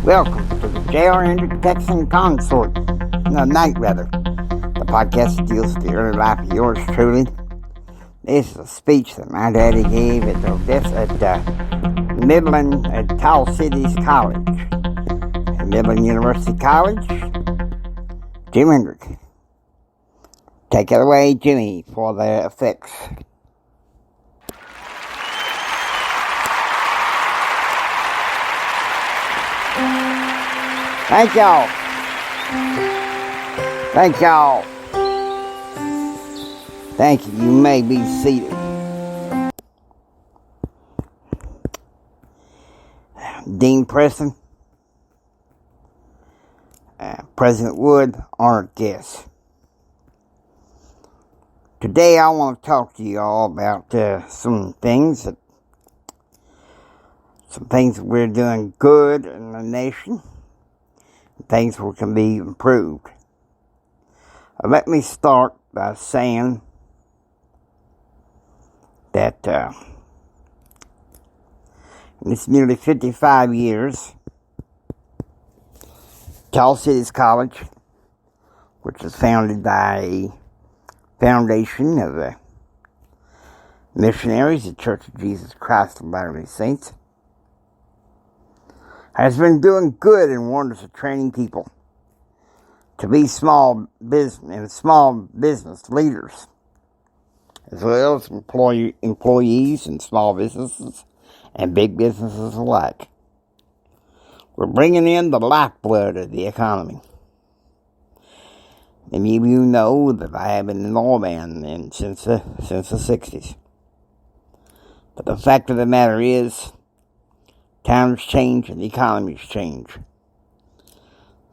Welcome to the J.R. Hendrick Texan Consort. Night, rather. The podcast that deals with the early life of yours truly. This is a speech that my daddy gave at Midland at Tall Cities College. At Midland University College, Jim Hendrick. Take it away, Jimmy, for the effects. Thank y'all. Thank y'all. Thank you. You may be seated. Dean Preston, President Wood, honored guests. Today I want to talk to you all about some things that we're doing good in the nation, things that can be improved. Let me start by saying that in this nearly 55 years, Tall Cities College, which was founded by a foundation of missionaries, the Church of Jesus Christ of Latter-day Saints, has been doing good and wonders of training people to be small business leaders, as well as employees in small businesses and big businesses alike. We're bringing in the lifeblood of the economy. Many of you know that I have been an oil man since the 60s. But the fact of the matter is, times change and the economies change.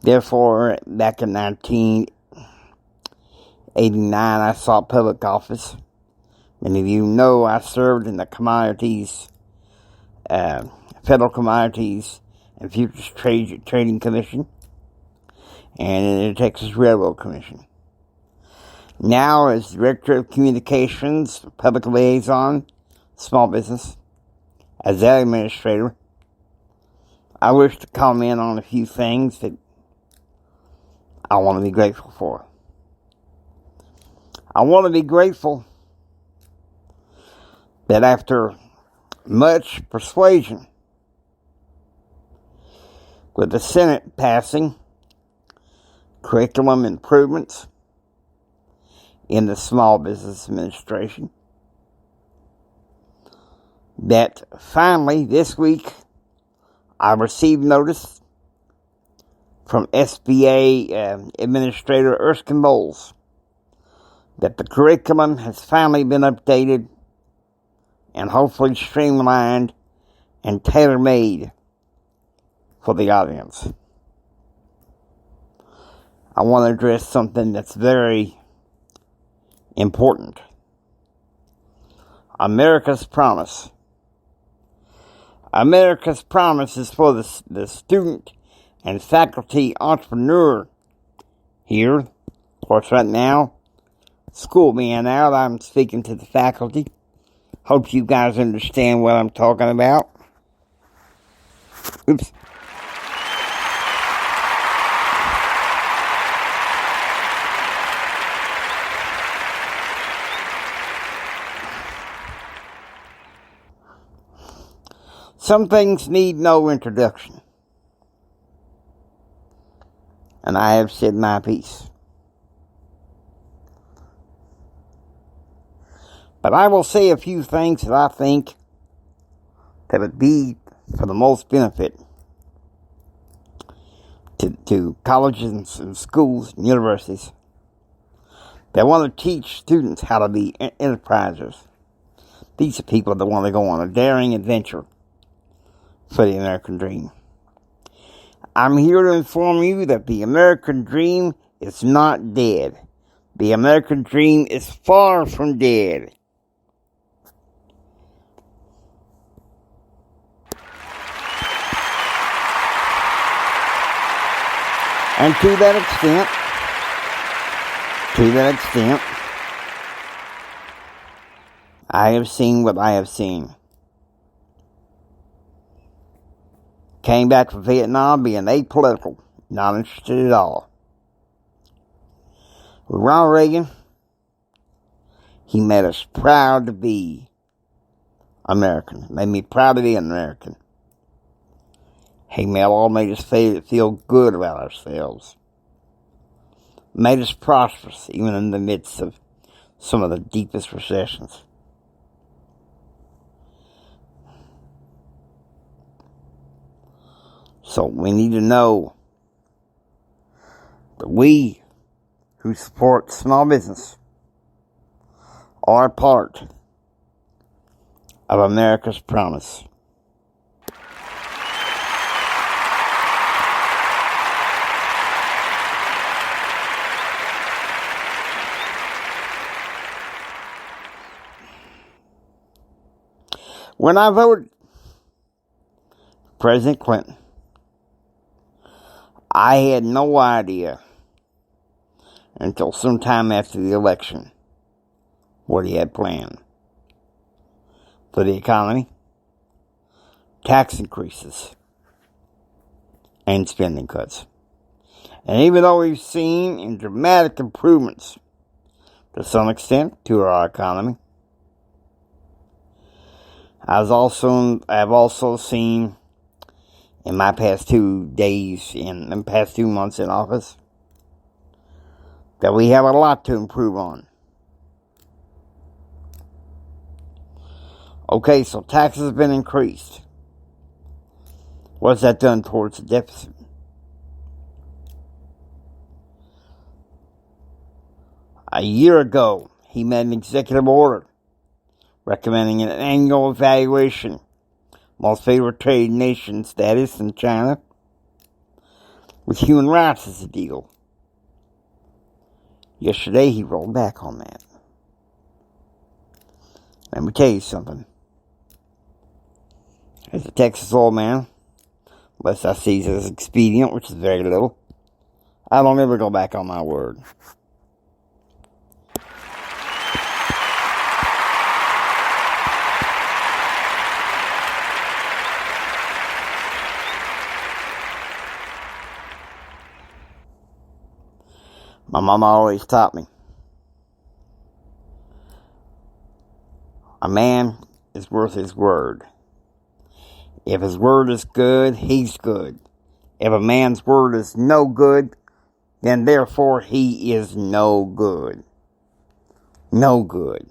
Therefore, back in 1989, I sought public office. Many of you know I served in the Federal Commodities and Futures Trading Commission and in the Texas Railroad Commission. Now, as Director of Communications, Public Liaison, Small Business, as that administrator, I wish to comment on a few things that I want to be grateful for. I want to be grateful that after much persuasion, with the Senate passing curriculum improvements in the Small Business Administration, that finally this week I received notice from SBA Administrator Erskine Bowles that the curriculum has finally been updated and hopefully streamlined and tailor-made for the audience. I want to address something that's very important. America's Promise. America's Promise is for the student and faculty entrepreneur here. Of course, right now, school being out, I'm speaking to the faculty. Hope you guys understand what I'm talking about. Oops. Some things need no introduction. And I have said my piece. But I will say a few things that I think that would be for the most benefit to colleges and schools and universities that want to teach students how to be enterprisers. These are people that want to go on a daring adventure for the American dream. I'm here to inform you that the American dream is not dead. The American dream is far from dead. And to that extent, I have seen what I have seen. Came back from Vietnam being apolitical, not interested at all. With Ronald Reagan, he made us proud to be American. Made me proud to be an American. He all made us feel good about ourselves. Made us prosperous, even in the midst of some of the deepest recessions. So we need to know that we who support small business are part of America's promise. When I voted for President Clinton, I had no idea until sometime after the election what he had planned for the economy, tax increases, and spending cuts. And even though we've seen dramatic improvements to some extent to our economy, I've also seen in my past 2 days, in the past 2 months in office, that we have a lot to improve on. Okay, so taxes have been increased. What's that done towards the deficit? A year ago, he made an executive order recommending an annual evaluation, most favored trade nation status in China, with human rights as a deal. Yesterday, he rolled back on that. Let me tell you something. As a Texas old man, unless I see it as expedient, which is very little, I don't ever go back on my word. My mama always taught me, a man is worth his word. If his word is good, he's good. If a man's word is no good, then therefore he is no good. No good.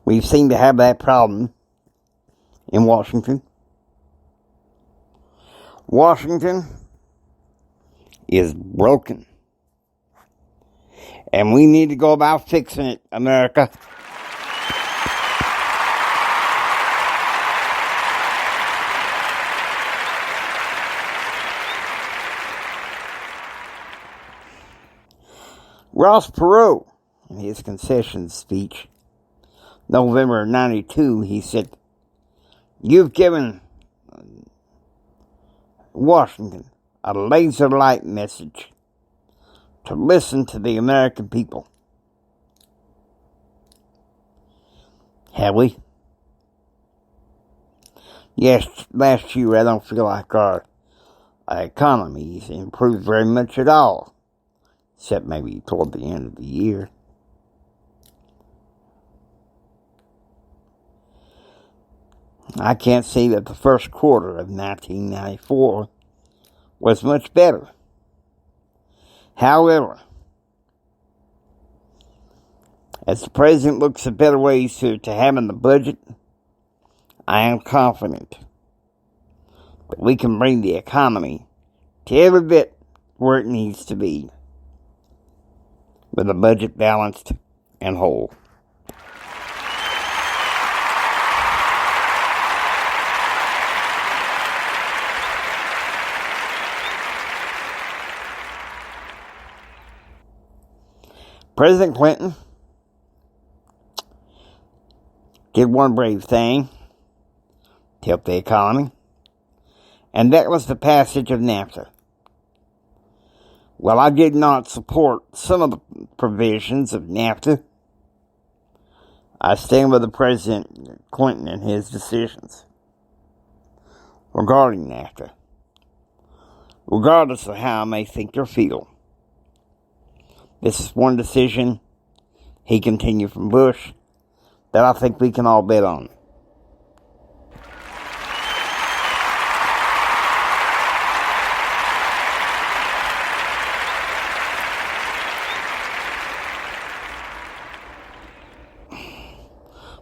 We seem to have that problem in Washington. Washington is broken. And we need to go about fixing it, America. Ross Perot, in his concession speech, November 92, he said, "You've given Washington a laser light message to listen to the American people." Have we? Yes, last year I don't feel like our economy has improved very much at all, except maybe toward the end of the year. I can't say that the first quarter of 1994 was much better. However, as the president looks at better ways to having the budget, I am confident that we can bring the economy to every bit where it needs to be, with the budget balanced and whole. President Clinton did one brave thing to help the economy, and that was the passage of NAFTA. While I did not support some of the provisions of NAFTA, I stand with the President Clinton and his decisions regarding NAFTA, regardless of how I may think or feel. This is one decision, he continued from Bush, that I think we can all bet on.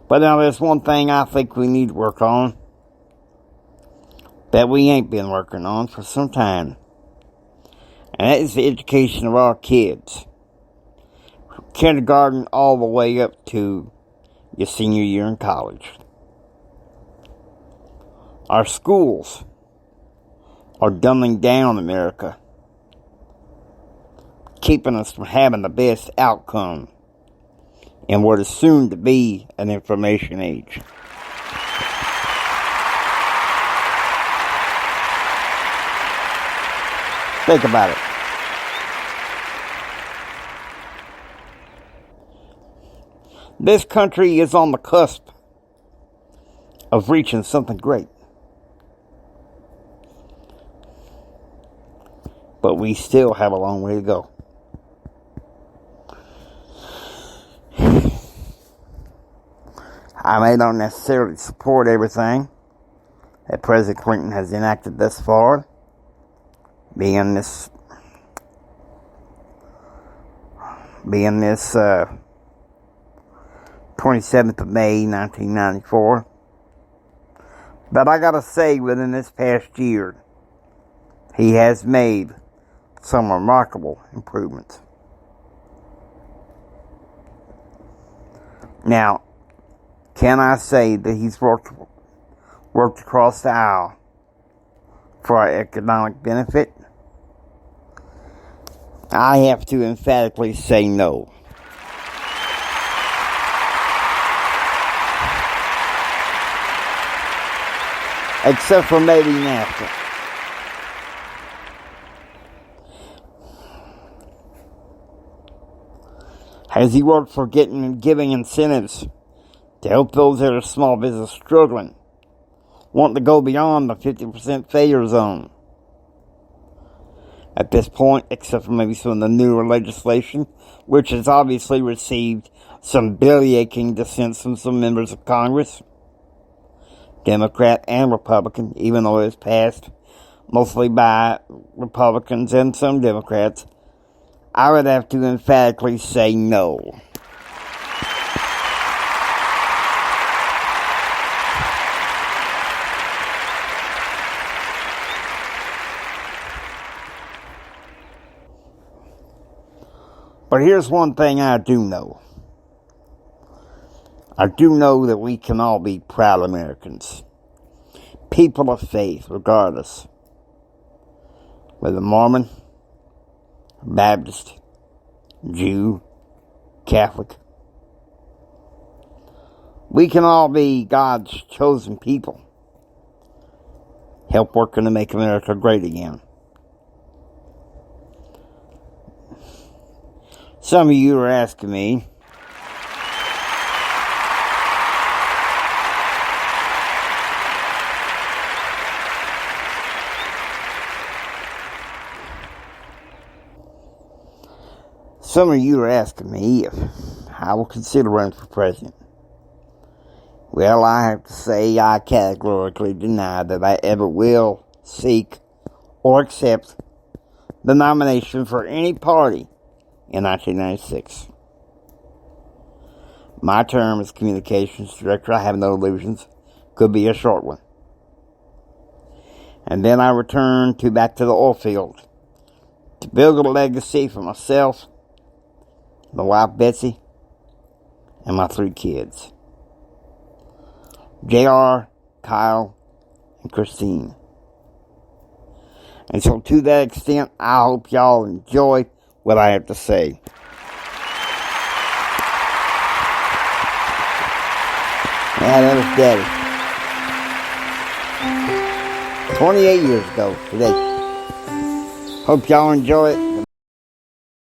But now there's one thing I think we need to work on that we ain't been working on for some time. And that is the education of our kids. From kindergarten all the way up to your senior year in college. Our schools are dumbing down America, keeping us from having the best outcome in what is soon to be an information age. Think about it. This country is on the cusp of reaching something great. But we still have a long way to go. I may not necessarily support everything that President Clinton has enacted thus far, being this 27th of May, 1994. But I gotta say, within this past year, he has made some remarkable improvements. Now, can I say that he's worked across the aisle for our economic benefit? I have to emphatically say no. Except for maybe NAFTA. Has he worked for giving incentives to help those that are small business struggling, wanting to go beyond the 50% failure zone? At this point, except for maybe some of the newer legislation, which has obviously received some bellyaching dissent from some members of Congress, Democrat and Republican, even though it was passed mostly by Republicans and some Democrats, I would have to emphatically say no. But here's one thing I do know. I do know that we can all be proud Americans. People of faith, regardless. Whether Mormon, Baptist, Jew, Catholic. We can all be God's chosen people. Help working to make America great again. Some of you are asking me, if I will consider running for president. Well, I have to say I categorically deny that I ever will seek or accept the nomination for any party in 1996. My term as communications director, I have no illusions, could be a short one. And then I return back to the oil field to build a legacy for myself, my wife Betsy, and my 3 kids, JR, Kyle, and Christine. And so to that extent, I hope y'all enjoy what I have to say. Yeah, that was Daddy. 28 years ago today. Hope y'all enjoy it.